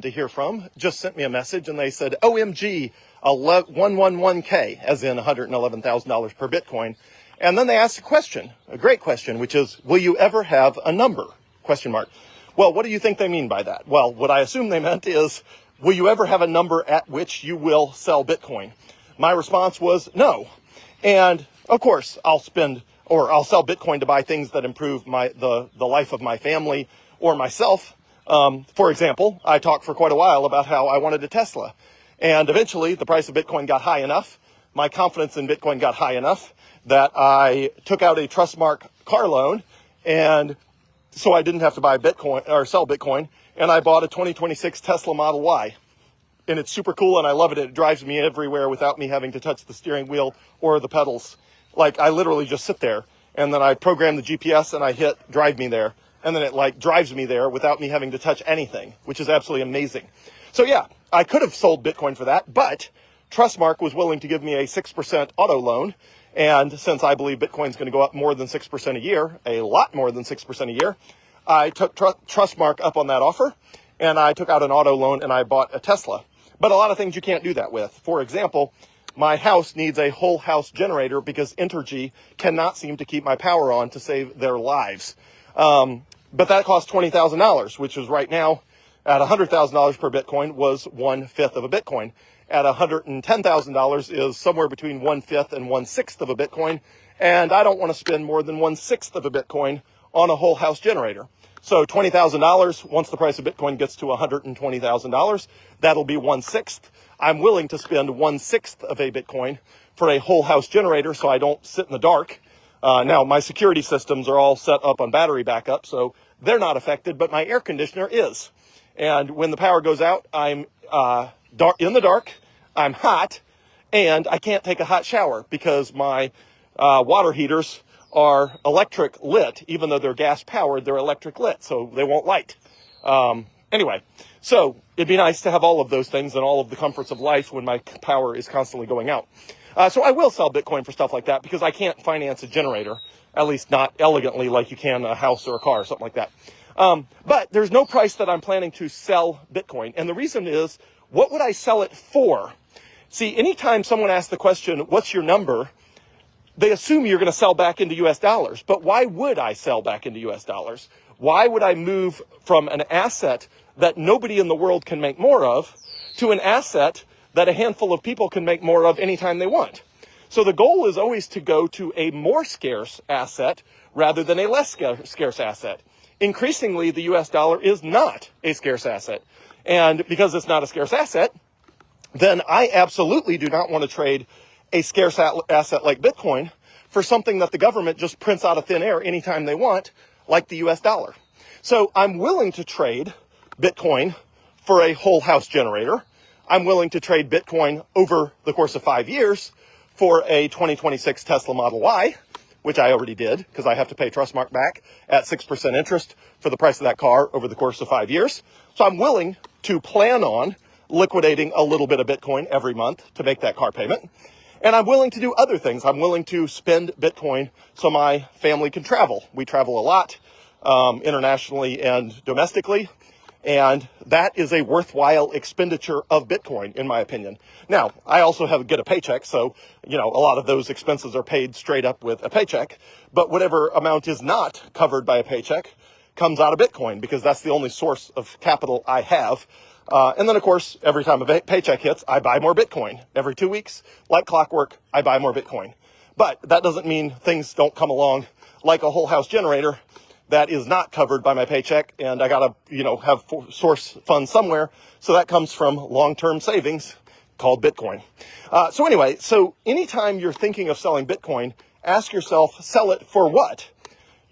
to hear from just sent me a message and they said, OMG, 111K, as in $111,000 per Bitcoin. And then they asked a question, a great question, which is, will you ever have a number? Question mark. Well, what do you think they mean by that? Well, what I assume they meant is, will you ever have a number at which you will sell Bitcoin? My response was no. And of course, I'll sell Bitcoin to buy things that improve the life of my family or myself. For example, I talked for quite a while about how I wanted a Tesla. And eventually, the price of Bitcoin got high enough, my confidence in Bitcoin got high enough, that I took out a Trustmark car loan, and so I didn't have to buy Bitcoin or sell Bitcoin, and I bought a 2026 Tesla Model Y. And it's super cool, and I love it. It drives me everywhere without me having to touch the steering wheel or the pedals. Like, I literally just sit there, and then I program the GPS, and I hit drive me there, and then it drives me there without me having to touch anything, which is absolutely amazing. So yeah, I could have sold Bitcoin for that, but Trustmark was willing to give me a 6% auto loan. And since I believe Bitcoin's going to go up more than 6% a year, a lot more than 6% a year, I took Trustmark up on that offer, and I took out an auto loan and I bought a Tesla. But a lot of things you can't do that with. For example, my house needs a whole house generator because Entergy cannot seem to keep my power on to save their lives. But that costs $20,000, which is right now at $100,000 per Bitcoin was 1/5 of a Bitcoin. At $110,000 is somewhere between 1/5 and 1/6 of a Bitcoin. And I don't want to spend more than 1/6 of a Bitcoin on a whole house generator. So $20,000, once the price of Bitcoin gets to $120,000, that'll be 1/6. I'm willing to spend 1/6 of a Bitcoin for a whole house generator so I don't sit in the dark. Now, my security systems are all set up on battery backup, so they're not affected, but my air conditioner is. And when the power goes out, I'm in the dark, I'm hot, and I can't take a hot shower because my water heaters are electric lit. Even though they're gas powered, they're electric lit, so they won't light. Anyway, so it'd be nice to have all of those things and all of the comforts of life when my power is constantly going out. So I will sell Bitcoin for stuff like that because I can't finance a generator, at least not elegantly like you can a house or a car or something like that. But there's no price that I'm planning to sell Bitcoin. And the reason is, what would I sell it for? See, anytime someone asks the question, what's your number? They assume you're going to sell back into US dollars. But why would I sell back into US dollars? Why would I move from an asset that nobody in the world can make more of to an asset that a handful of people can make more of anytime they want? So the goal is always to go to a more scarce asset rather than a less scarce asset. Increasingly, the US dollar is not a scarce asset. And because it's not a scarce asset, then I absolutely do not want to trade a scarce asset like Bitcoin for something that the government just prints out of thin air anytime they want, like the US dollar. So I'm willing to trade Bitcoin for a whole house generator. I'm willing to trade Bitcoin over the course of 5 years for a 2026 Tesla Model Y, which I already did because I have to pay Trustmark back at 6% interest for the price of that car over the course of 5 years. So I'm willing to plan on liquidating a little bit of Bitcoin every month to make that car payment. And I'm willing to do other things. I'm willing to spend Bitcoin so my family can travel. We travel a lot, internationally and domestically. And that is a worthwhile expenditure of Bitcoin, in my opinion. Now, I also get a paycheck, so, a lot of those expenses are paid straight up with a paycheck. But whatever amount is not covered by a paycheck comes out of Bitcoin, because that's the only source of capital I have. And then, of course, every time a paycheck hits, I buy more Bitcoin. Every 2 weeks, like clockwork, I buy more Bitcoin. But that doesn't mean things don't come along like a whole house generator that is not covered by my paycheck, and I gotta, have source funds somewhere. So that comes from long-term savings called Bitcoin. So anyway, so anytime you're thinking of selling Bitcoin, ask yourself, sell it for what?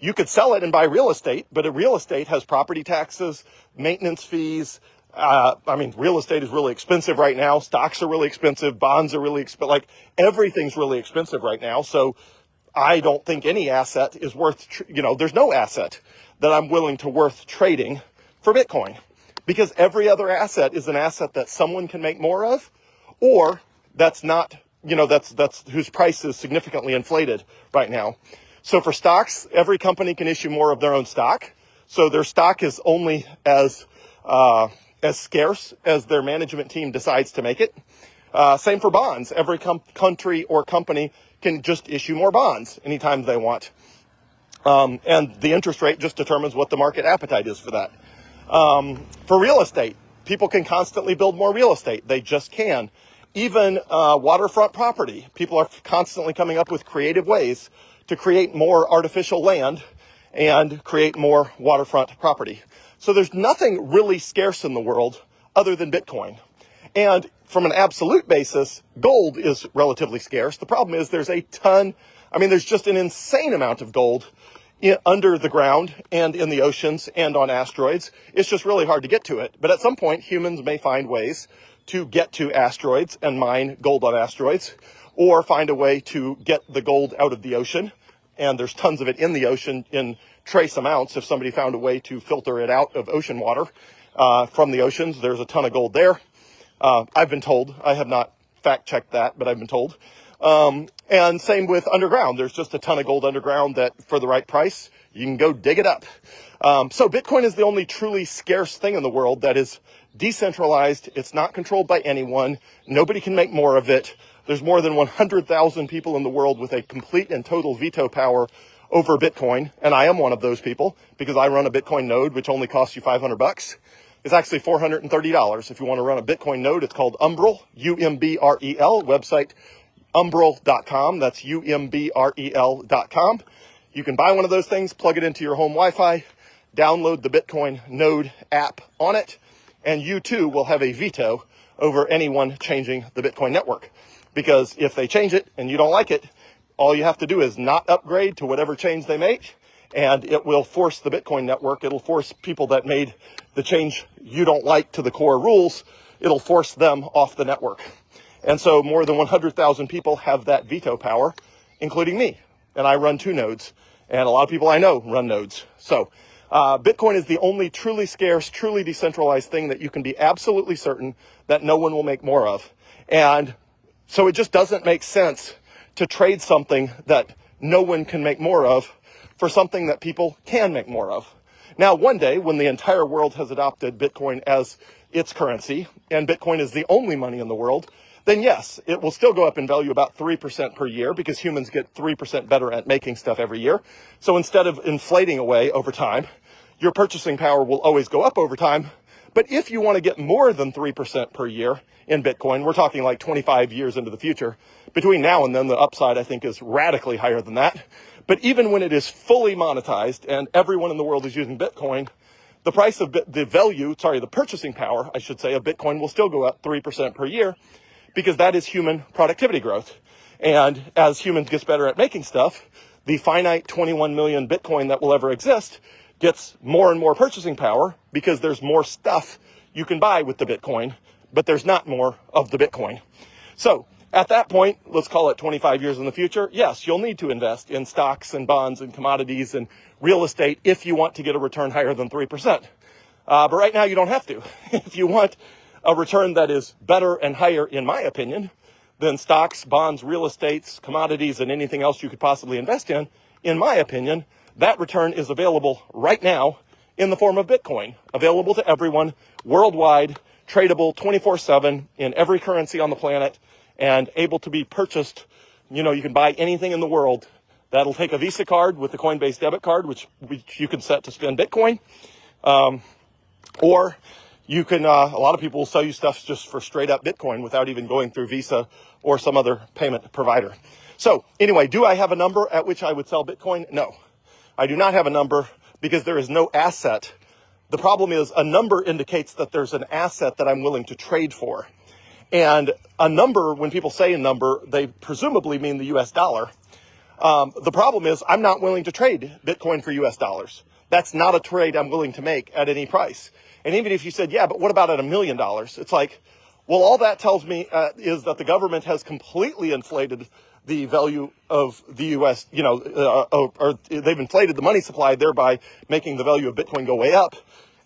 You could sell it and buy real estate, but a real estate has property taxes, maintenance fees. Real estate is really expensive right now. Stocks are really expensive. Bonds are really expensive. Like, everything's really expensive right now. So I don't think any asset is worth, there's no asset that I'm willing to worth trading for Bitcoin, because every other asset is an asset that someone can make more of, or that's not, that's whose price is significantly inflated right now. So for stocks, every company can issue more of their own stock. So their stock is only as as scarce as their management team decides to make it. Same for bonds. Every country or company can just issue more bonds anytime they want. And the interest rate just determines what the market appetite is for that. For real estate, people can constantly build more real estate. They just can. Even waterfront property, people are constantly coming up with creative ways to create more artificial land and create more waterfront property. So there's nothing really scarce in the world other than Bitcoin. And from an absolute basis, gold is relatively scarce. The problem is there's there's just an insane amount of gold under the ground and in the oceans and on asteroids. It's just really hard to get to it. But at some point, humans may find ways to get to asteroids and mine gold on asteroids, or find a way to get the gold out of the ocean. And there's tons of it in the ocean in trace amounts. If somebody found a way to filter it out of ocean water from the oceans, there's a ton of gold there. I've been told. I have not fact-checked that, but I've been told. And same with underground. There's just a ton of gold underground that for the right price, you can go dig it up. So Bitcoin is the only truly scarce thing in the world that is decentralized. It's not controlled by anyone. Nobody can make more of it. There's more than 100,000 people in the world with a complete and total veto power over Bitcoin. And I am one of those people because I run a Bitcoin node, which only costs you $500. It's actually $430. If you want to run a Bitcoin node, it's called Umbrel, UMBREL, website umbrel.com. That's UMBREL.com. You can buy one of those things, plug it into your home Wi-Fi, download the Bitcoin node app on it, and you too will have a veto over anyone changing the Bitcoin network. Because if they change it and you don't like it, all you have to do is not upgrade to whatever change they make, and it will force the Bitcoin network. It'll force people that made the change you don't like to the core rules. It'll force them off the network. And so more than 100,000 people have that veto power, including me. And I run 2 nodes. And a lot of people I know run nodes. So Bitcoin is the only truly scarce, truly decentralized thing that you can be absolutely certain that no one will make more of. And so it just doesn't make sense to trade something that no one can make more of for something that people can make more of. Now, one day, when the entire world has adopted Bitcoin as its currency, and Bitcoin is the only money in the world, then yes, it will still go up in value about 3% per year because humans get 3% better at making stuff every year. So instead of inflating away over time, your purchasing power will always go up over time. But if you want to get more than 3% per year in Bitcoin, we're talking like 25 years into the future. Between now and then, the upside, I think, is radically higher than that. But even when it is fully monetized and everyone in the world is using Bitcoin, the price of the purchasing power, I should say, of Bitcoin will still go up 3% per year because that is human productivity growth. And as humans get better at making stuff, the finite 21 million Bitcoin that will ever exist gets more and more purchasing power because there's more stuff you can buy with the Bitcoin, but there's not more of the Bitcoin. So at that point, let's call it 25 years in the future, yes, you'll need to invest in stocks and bonds and commodities and real estate if you want to get a return higher than 3%. But right now you don't have to. If you want a return that is better and higher, in my opinion, than stocks, bonds, real estates, commodities, and anything else you could possibly invest in my opinion, that return is available right now in the form of Bitcoin, available to everyone worldwide, tradable 24/7 in every currency on the planet, and able to be purchased. You can buy anything in the world. That'll take a Visa card with the Coinbase debit card, which you can set to spend Bitcoin. Or you can, a lot of people will sell you stuff just for straight up Bitcoin without even going through Visa or some other payment provider. So anyway, do I have a number at which I would sell Bitcoin? No, I do not have a number because there is no asset. The problem is a number indicates that there's an asset that I'm willing to trade for. And a number, when people say a number, they presumably mean the US dollar. The problem is I'm not willing to trade Bitcoin for US dollars. That's not a trade I'm willing to make at any price. And even if you said, yeah, but what about at $1 million? It's like, well, all that tells me is that the government has completely inflated the value of the US, or they've inflated the money supply, thereby making the value of Bitcoin go way up.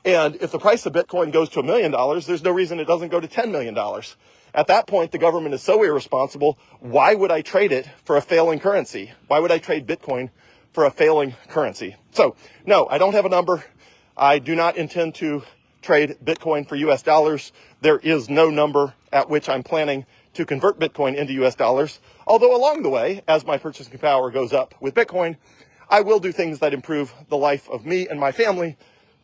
And if the price of Bitcoin goes to $1 million, there's no reason it doesn't go to $10 million. At that point, the government is so irresponsible. Why would I trade it for a failing currency? Why would I trade Bitcoin for a failing currency? So, no, I don't have a number. I do not intend to trade Bitcoin for US dollars. There is no number at which I'm planning to convert Bitcoin into US dollars. Although along the way, as my purchasing power goes up with Bitcoin, I will do things that improve the life of me and my family,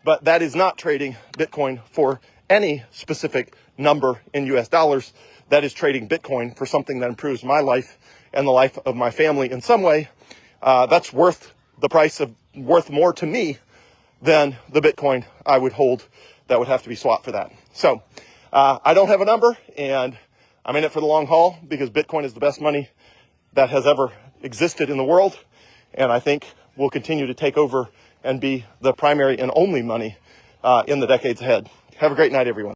but that is not trading Bitcoin for any specific number in US dollars. That is trading Bitcoin for something that improves my life and the life of my family in some way. That's worth more to me than the Bitcoin I would hold that would have to be swapped for that. So I don't have a number, and I'm in it for the long haul because Bitcoin is the best money that has ever existed in the world, and I think will continue to take over and be the primary and only money in the decades ahead. Have a great night, everyone.